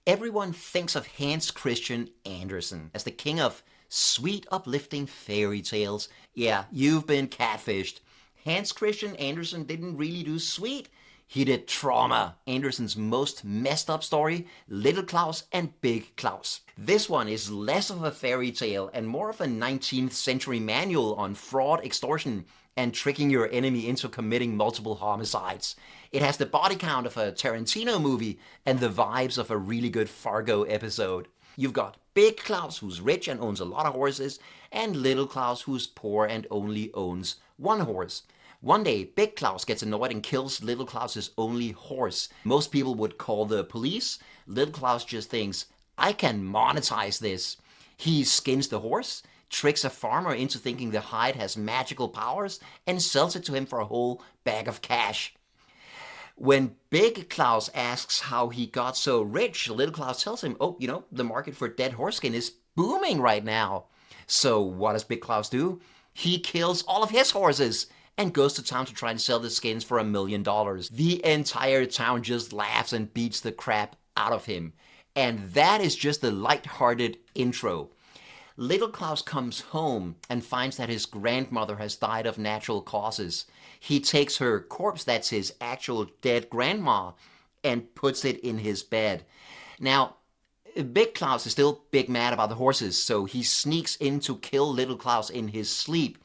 Everyone thinks of Hans Christian Andersen as the king of sweet, uplifting fairy tales. Yeah, you've been catfished. Hans Christian Andersen didn't really do sweet. He did trauma. Andersen's most messed up story, Little Klaus and Big Klaus. This one is less of a fairy tale and more of a 19th century manual on fraud, extortion, and tricking your enemy into committing multiple homicides. It has the body count of a Tarantino movie and the vibes of a really good Fargo episode. You've got Big Klaus, who's rich and owns a lot of horses, and Little Klaus, who's poor and only owns one horse. One day, Big Klaus gets annoyed and kills Little Klaus's only horse. Most people would call the police. Little Klaus just thinks, I can monetize this. He skins the horse, tricks a farmer into thinking the hide has magical powers, and sells it to him for a whole bag of cash. When Big Klaus asks how he got so rich, Little Klaus tells him, the market for dead horse skin is booming right now. So what does Big Klaus do? He kills all of his horses and goes to town to try and sell the skins for $1 million. The entire town just laughs and beats the crap out of him. And that is just the light-hearted intro. Little Klaus comes home and finds that his grandmother has died of natural causes. He takes her corpse, that's his actual dead grandma, and puts it in his bed. Now, Big Klaus is still big mad about the horses, so he sneaks in to kill Little Klaus in his sleep.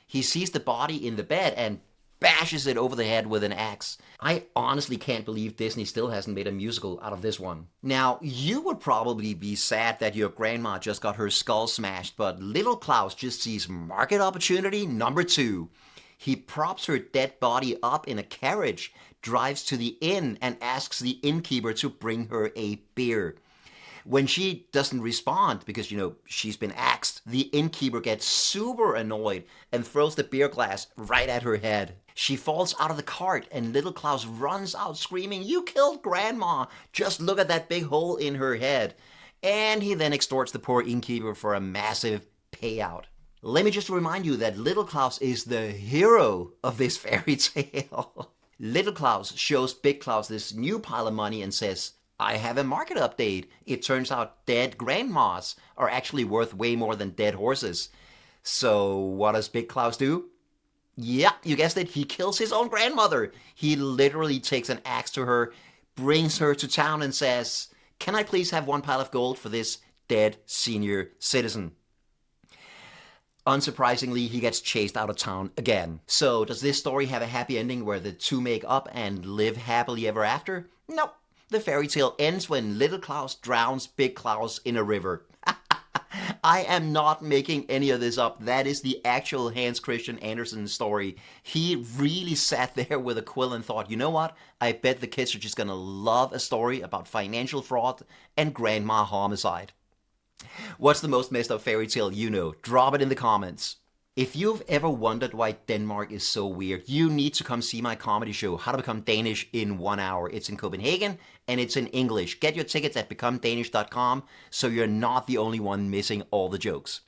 He sees the body in the bed and bashes it over the head with an axe. I honestly can't believe Disney still hasn't made a musical out of this one. Now, you would probably be sad that your grandma just got her skull smashed, but Little Klaus just sees market opportunity number 2. He props her dead body up in a carriage, drives to the inn, and asks the innkeeper to bring her a beer. When she doesn't respond because, she's been axed, the innkeeper gets super annoyed and throws the beer glass right at her head. She falls out of the cart and Little Klaus runs out screaming, "You killed Grandma! Just look at that big hole in her head." And he then extorts the poor innkeeper for a massive payout. Let me just remind you that Little Klaus is the hero of this fairy tale. Little Klaus shows Big Klaus this new pile of money and says, I have a market update. It turns out dead grandmas are actually worth way more than dead horses. So what does Big Klaus do? Yeah, you guessed it. He kills his own grandmother. He literally takes an axe to her, brings her to town and says, "Can I please have 1 pile of gold for this dead senior citizen?" Unsurprisingly, he gets chased out of town again. So does this story have a happy ending where the two make up and live happily ever after? Nope. The fairy tale ends when Little Klaus drowns Big Klaus in a river. I am not making any of this up. That is the actual Hans Christian Andersen story. He really sat there with a quill and thought, you know what? I bet the kids are just gonna love a story about financial fraud and grandma homicide. What's the most messed up fairy tale you know? Drop it in the comments. If you've ever wondered why Denmark is so weird, you need to come see my comedy show, How to Become Danish in 1 hour. It's in Copenhagen and it's in English. Get your tickets at becomedanish.com so you're not the only one missing all the jokes.